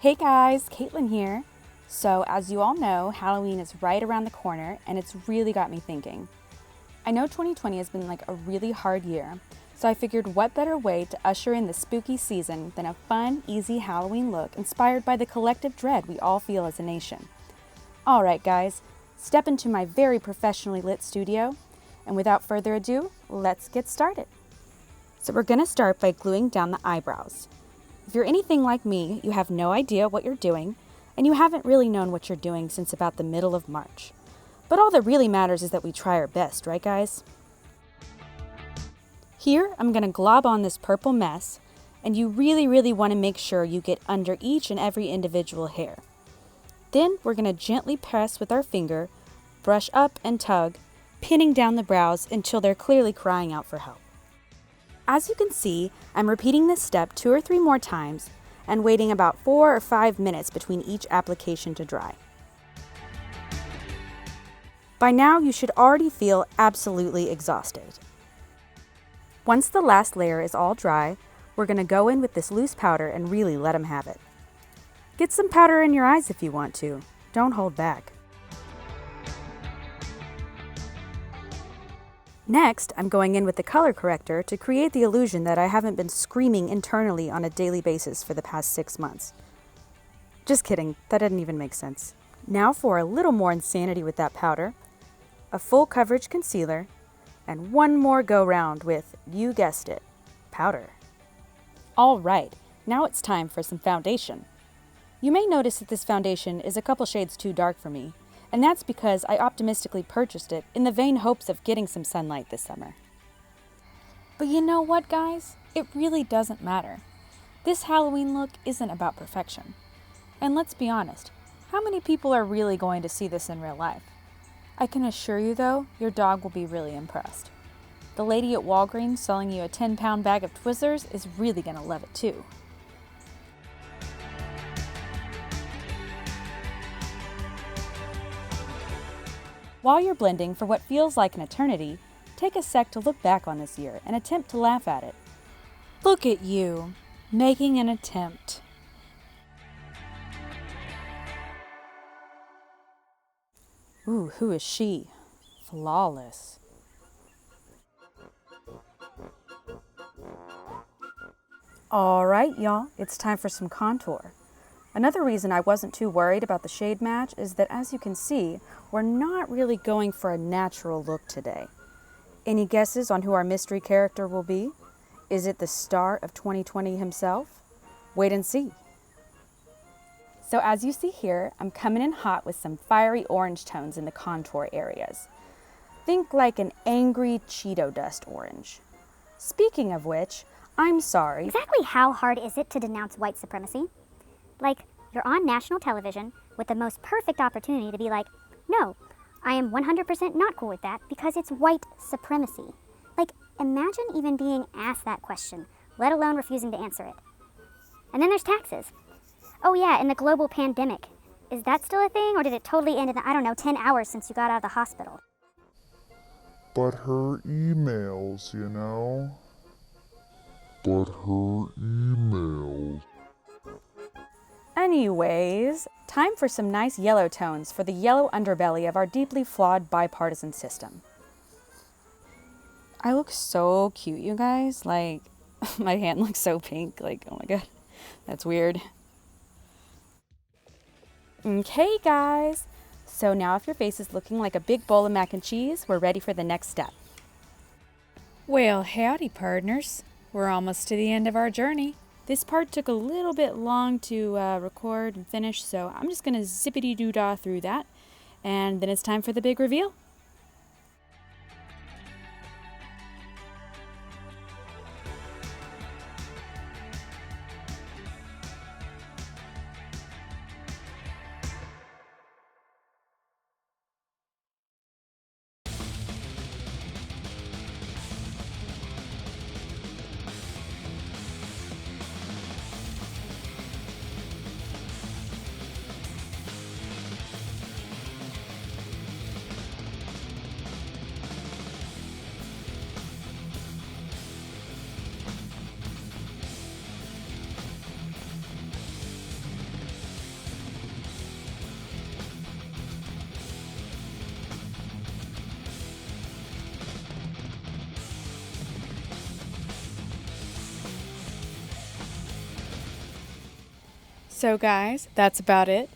Hey guys, Caitlin here. So, as you all know, Halloween is right around the corner and it's really got me thinking. I know 2020 has been like a really hard year, so I figured what better way to usher in the spooky season than a fun, easy Halloween look inspired by the collective dread we all feel as a nation. All right, guys, step into my very professionally lit studio, and without further ado, let's get started. So we're going to start by gluing down the eyebrows. If you're anything like me, you have no idea what you're doing, and you haven't really known what you're doing since about the middle of March. But all that really matters is that we try our best, right guys? Here, I'm going to glob on this purple mess, and you really want to make sure you get under each and every individual hair. Then we're going to gently press with our finger, brush up and tug, pinning down the brows until they're clearly crying out for help. As you can see, I'm repeating this step 2 or 3 more times and waiting about 4 or 5 minutes between each application to dry. By now, you should already feel absolutely exhausted. Once the last layer is all dry, we're going to go in with this loose powder and really let them have it. Get some powder in your eyes if you want to. Don't hold back. Next, I'm going in with the color corrector to create the illusion that I haven't been screaming internally on a daily basis for the past 6 months. Just kidding, that didn't even make sense. Now for a little more insanity with that powder, a full coverage concealer, and one more go round with, you guessed it, powder. All right, now it's time for some foundation. You may notice that this foundation is a couple shades too dark for me, and that's because I optimistically purchased it in the vain hopes of getting some sunlight this summer. But you know what, guys? It really doesn't matter. This Halloween look isn't about perfection. And let's be honest, how many people are really going to see this in real life? I can assure you, though, your dog will be really impressed. The lady at Walgreens selling you a 10-pound bag of Twizzlers is really going to love it, too. While you're blending for what feels like an eternity, take a sec to look back on this year and attempt to laugh at it. Look at you, making an attempt. Ooh, who is she? Flawless. All right, y'all, it's time for some contour. Another reason I wasn't too worried about the shade match is that, as you can see, we're not really going for a natural look today. Any guesses on who our mystery character will be? Is it the star of 2020 himself? Wait and see. So as you see here, I'm coming in hot with some fiery orange tones in the contour areas. Think like an angry Cheeto dust orange. Speaking of which, I'm sorry. Exactly how hard is it to denounce white supremacy? Like, you're on national television with the most perfect opportunity to be like, no, I am 100% not cool with that because it's white supremacy. Like, imagine even being asked that question, let alone refusing to answer it. And then there's taxes. Oh yeah, and the global pandemic. Is that still a thing, or did it totally end in the, 10 hours since you got out of the hospital? But her emails, you know? But her emails. Anyways, time for some nice yellow tones for the yellow underbelly of our deeply flawed bipartisan system. I look so cute, you guys. Like, my hand looks so pink. Like, oh my god, that's weird. Okay, guys. So now if your face is looking like a big bowl of mac and cheese, we're ready for the next step. Well, howdy, partners. We're almost to the end of our journey. This part took a little bit long to record and finish, so I'm just going to zippity-doo-dah through that, and then it's time for the big reveal. So guys, that's about it.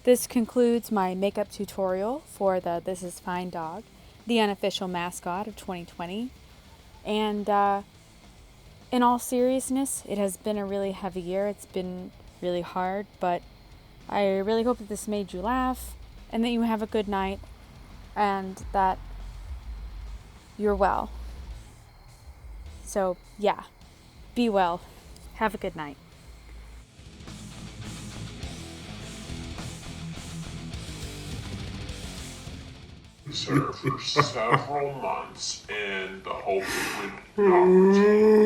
This concludes my makeup tutorial for the This Is Fine dog, the unofficial mascot of 2020. And in all seriousness, it has been a really heavy year. It's been really hard, but I really hope that this made you laugh and that you have a good night and that you're well. So, yeah, be well. Have a good night. Sir, for several months in the hope it would not